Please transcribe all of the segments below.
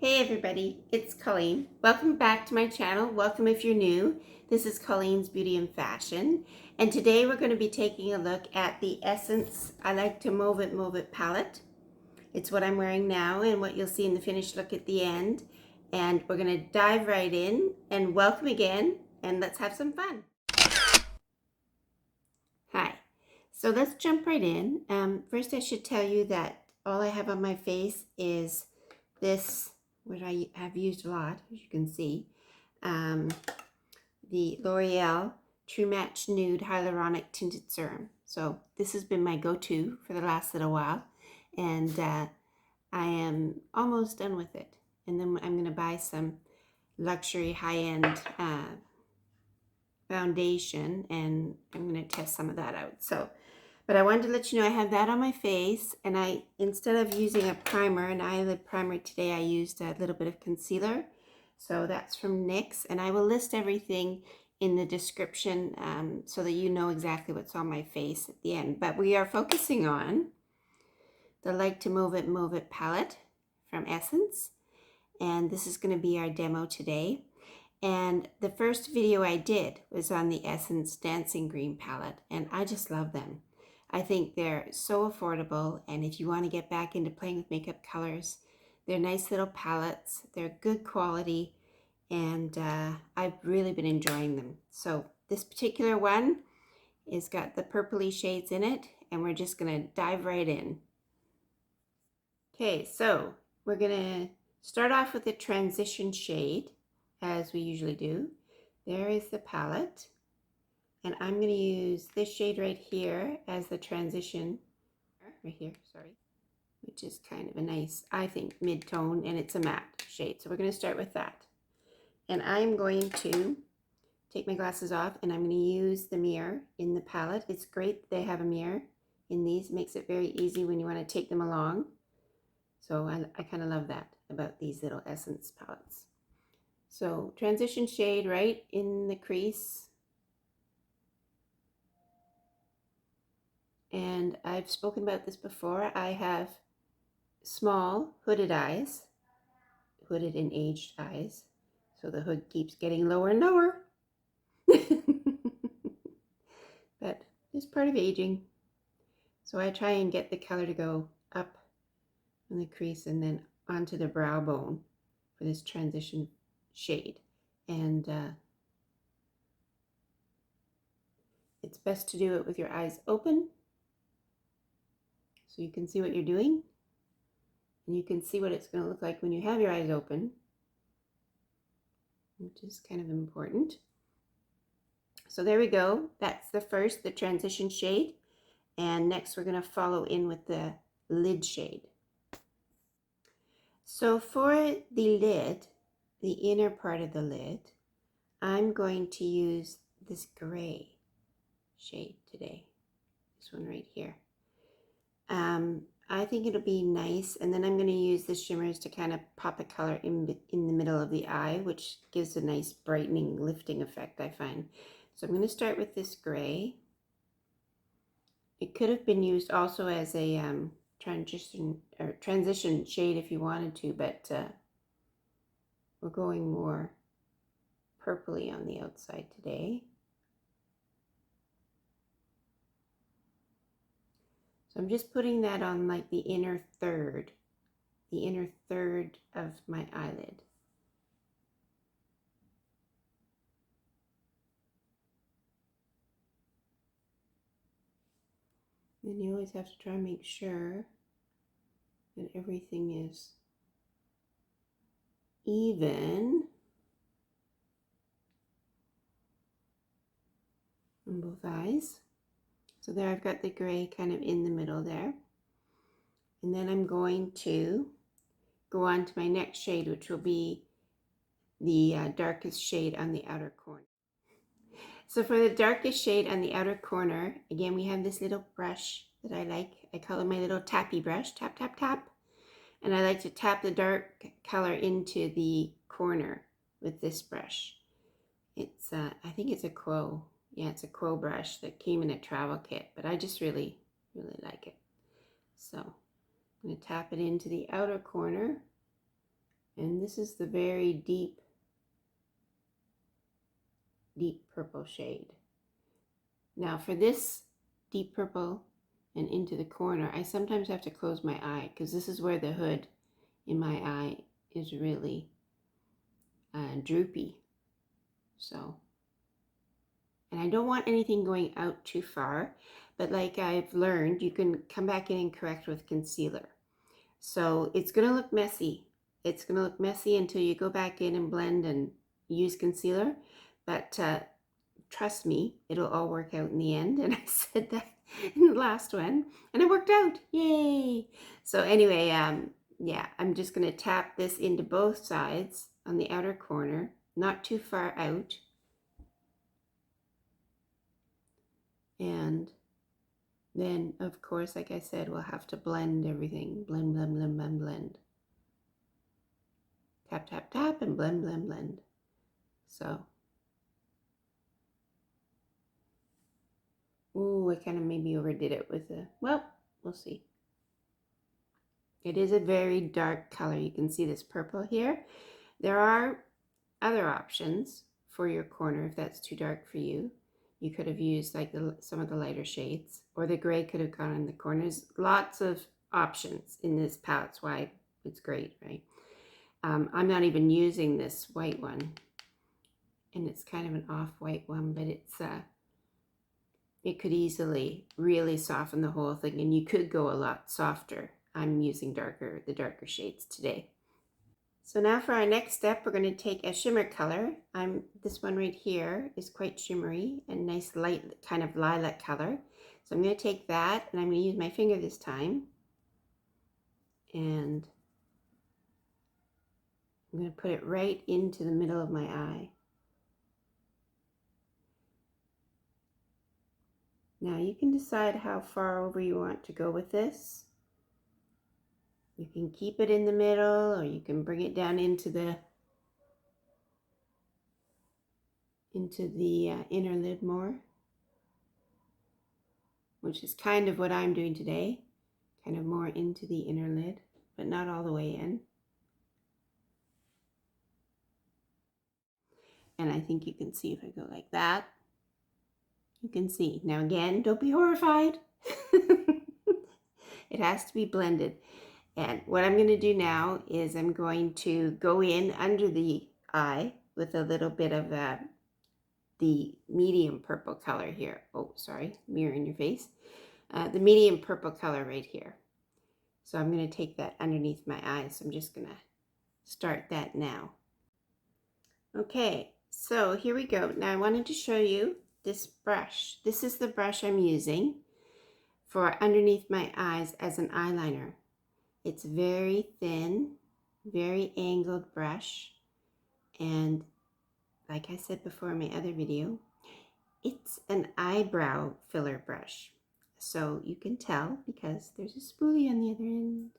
Hey everybody, it's Colleen. Welcome back to my channel. Welcome if you're new. This is Colleen's Beauty and Fashion. And today we're going to be taking a look at the Essence I Like to Mauve It palette. It's what I'm wearing now and what you'll see in the finished look at the end. And we're going to dive right in and welcome again and let's have some fun. Hi. So let's jump right in. First I should tell you that all I have on my face is this, which I have used a lot, as you can see, the L'Oreal True Match Nude Hyaluronic Tinted Serum. So this has been my go-to for the last little while, and I am almost done with it. And then I'm going to buy some luxury high-end foundation, and I'm going to test some of that out. But I wanted to let you know I have that on my face, and instead of using a primer, an eyelid primer today, I used a little bit of concealer. So that's from NYX, and I will list everything in the description so that you know exactly what's on my face at the end. But we are focusing on the Like to Mauve It palette from Essence, and this is going to be our demo today. And the first video I did was on the Essence Dancing Green palette, and I just love them. I think they're so affordable, and if you want to get back into playing with makeup colors, they're nice little palettes, they're good quality, and I've really been enjoying them. So this particular one has got the purpley shades in it, and we're just going to dive right in. Okay, so we're going to start off with the transition shade, as we usually do. There is the palette. And I'm going to use this shade right here as the transition, right here, sorry, which is kind of a nice, I think, mid-tone, and it's a matte shade. So we're going to start with that. And I'm going to take my glasses off, and I'm going to use the mirror in the palette. It's great they have a mirror in these. It makes it very easy when you want to take them along. So I kind of love that about these little Essence palettes. So transition shade right in the crease. And I've spoken about this before. I have small hooded eyes, hooded and aged eyes. So the hood keeps getting lower and lower. But it's part of aging. So I try and get the color to go up in the crease and then onto the brow bone for this transition shade. And it's best to do it with your eyes open, so you can see what you're doing, and you can see what it's going to look like when you have your eyes open, which is kind of important. So there we go. That's the transition shade, and next we're going to follow in with the lid shade. So for the lid, the inner part of the lid, I'm going to use this gray shade today, this one right here. I think it'll be nice, and then I'm going to use the shimmers to kind of pop a color in the middle of the eye, which gives a nice brightening, lifting effect, I find. So I'm going to start with this gray. It could have been used also as a transition shade if you wanted to, but we're going more purpley on the outside today. So I'm just putting that on like the inner third of my eyelid. Then you always have to try and make sure that everything is even on both eyes. So there I've got the gray kind of in the middle there. And then I'm going to go on to my next shade, which will be the darkest shade on the outer corner. So for the darkest shade on the outer corner, again, we have this little brush that I like. I call it my little tappy brush, tap, tap, tap. And I like to tap the dark color into the corner with this brush. It's, I think it's a Quo. Yeah, it's a Quo brush that came in a travel kit, but I just really, really like it. So I'm going to tap it into the outer corner And this is the very deep purple shade. Now for this deep purple and into the corner, I sometimes have to close my eye because this is where the hood in my eye is really droopy. So, and I don't want anything going out too far, but like I've learned, you can come back in and correct with concealer. So it's going to look messy. It's going to look messy until you go back in and blend and use concealer. But trust me, it'll all work out in the end. And I said that in the last one, and it worked out. Yay! So anyway, yeah, I'm just going to tap this into both sides on the outer corner, not too far out. And then, of course, like I said, we'll have to blend everything. Blend, blend, blend, blend, blend. Tap, tap, tap, and blend, blend, blend. So, ooh, I kind of maybe overdid it with the, well, we'll see. It is a very dark color. You can see this purple here. There are other options for your corner if that's too dark for you. You could have used like some of the lighter shades, or the gray could have gone in the corners. Lots of options in this palette. That's why it's great, right? I'm not even using this white one, and it's kind of an off-white one, but it's it could easily really soften the whole thing, and you could go a lot softer. I'm using the darker shades today. So now for our next step, we're going to take a shimmer color. This one right here is quite shimmery and nice light kind of lilac color. So I'm going to take that, and I'm going to use my finger this time. And I'm going to put it right into the middle of my eye. Now you can decide how far over you want to go with this. You can keep it in the middle, or you can bring it down into the inner lid more, which is kind of what I'm doing today, kind of more into the inner lid, but not all the way in. And I think you can see if I go like that, you can see. Now again, don't be horrified. It has to be blended. And what I'm going to do now is I'm going to go in under the eye with a little bit of the medium purple color here. Oh, sorry, mirror in your face. The medium purple color right here. So I'm going to take that underneath my eyes. So I'm just going to start that now. Okay, so here we go. Now I wanted to show you this brush. This is the brush I'm using for underneath my eyes as an eyeliner. It's very thin, very angled brush. And like I said before in my other video, it's an eyebrow filler brush. So you can tell because there's a spoolie on the other end.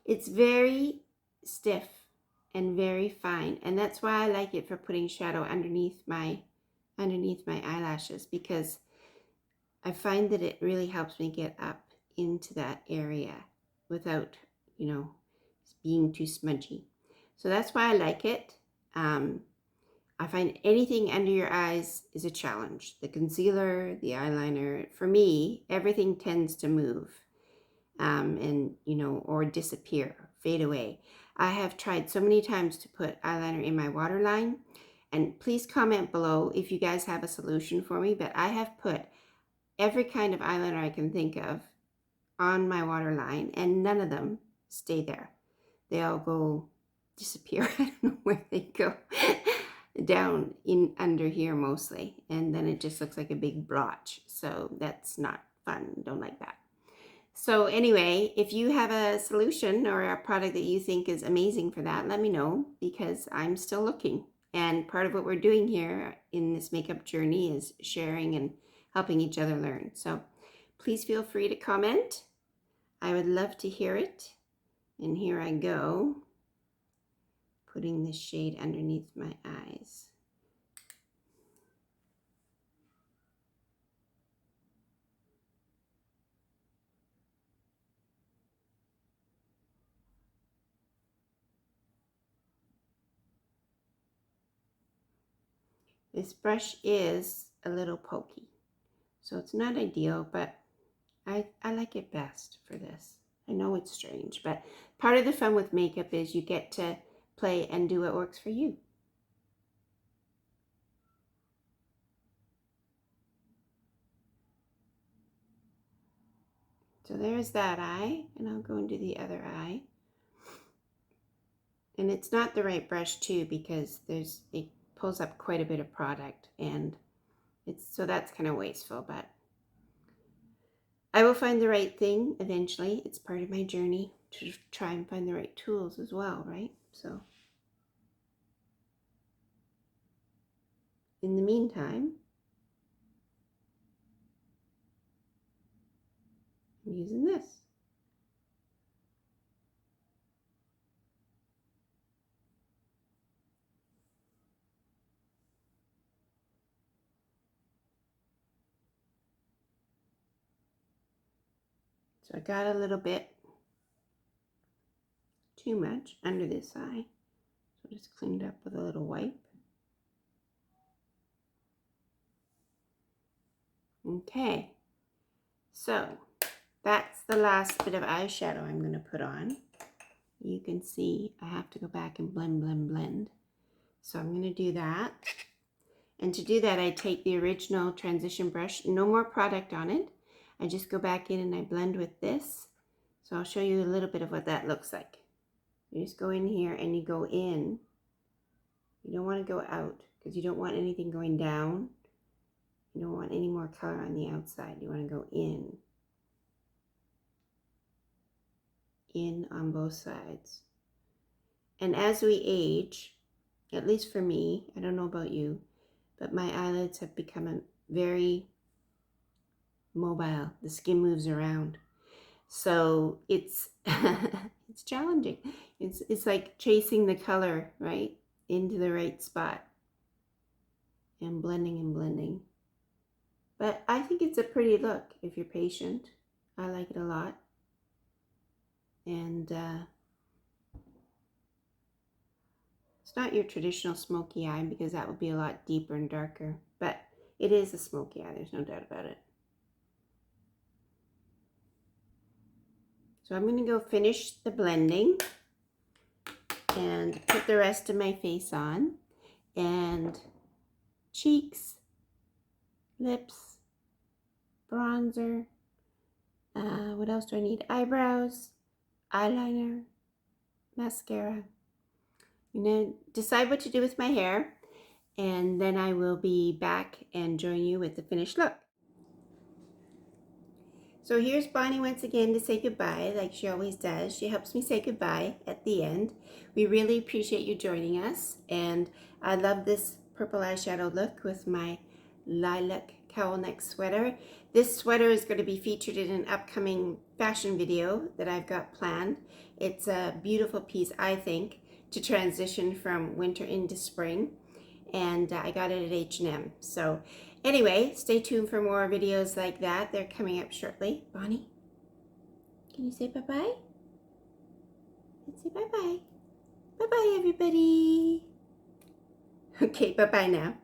It's very stiff and very fine, and that's why I like it for putting shadow underneath my eyelashes, because I find that it really helps me get up into that area without, you know, being too smudgy. So that's why I like it. I find anything under your eyes is a challenge. The concealer, the eyeliner, for me, everything tends to move and, you know, or disappear, fade away. I have tried so many times to put eyeliner in my waterline, and please comment below if you guys have a solution for me, but I have put every kind of eyeliner I can think of on my waterline, and none of them stay there. They all go disappear. I don't know where they go. Down in under here mostly, and then it just looks like a big blotch. So that's not fun. Don't like that. So anyway, if you have a solution or a product that you think is amazing for that, let me know, because I'm still looking. And part of what we're doing here in this makeup journey is sharing and helping each other learn. So please feel free to comment. I would love to hear it. And here I go, putting this shade underneath my eyes. This brush is a little pokey, so it's not ideal, but I like it best for this. I know it's strange, but part of the fun with makeup is you get to play and do what works for you. So there's that eye, and I'll go and do the other eye. And it's not the right brush too, because it pulls up quite a bit of product, and so that's kind of wasteful, but I will find the right thing eventually. It's part of my journey to try and find the right tools as well, right? So in the meantime, I'm using this. So I got a little bit too much under this eye. So just cleaned up with a little wipe. Okay, so that's the last bit of eyeshadow I'm going to put on. You can see I have to go back and blend, blend, blend. So I'm going to do that. And to do that, I take the original transition brush, no more product on it. I just go back in and I blend with this. So I'll show you a little bit of what that looks like. You just go in here and you go in. You don't want to go out because you don't want anything going down. You don't want any more color on the outside. You want to go in on both sides. And as we age, at least for me, I don't know about you, but my eyelids have become very mobile. The skin moves around. So it's it's challenging. It's like chasing the color, right, into the right spot and blending and blending. But I think it's a pretty look if you're patient. I like it a lot. And it's not your traditional smoky eye because that would be a lot deeper and darker. But it is a smoky eye, there's no doubt about it. So I'm going to go finish the blending and put the rest of my face on. And cheeks, lips, bronzer. What else do I need? Eyebrows, eyeliner, mascara. I'm going to decide what to do with my hair, and then I will be back and join you with the finished look. So here's Bonnie once again to say goodbye, like she always does. She helps me say goodbye at the end. We really appreciate you joining us, and I love this purple eyeshadow look with my lilac cowl neck sweater. This sweater is going to be featured in an upcoming fashion video that I've got planned. It's a beautiful piece, I think, to transition from winter into spring, and I got it at H&M. So anyway, stay tuned for more videos like that. They're coming up shortly. Bonnie, can you say bye-bye? Let's say bye-bye. Bye-bye, everybody. Okay, bye-bye now.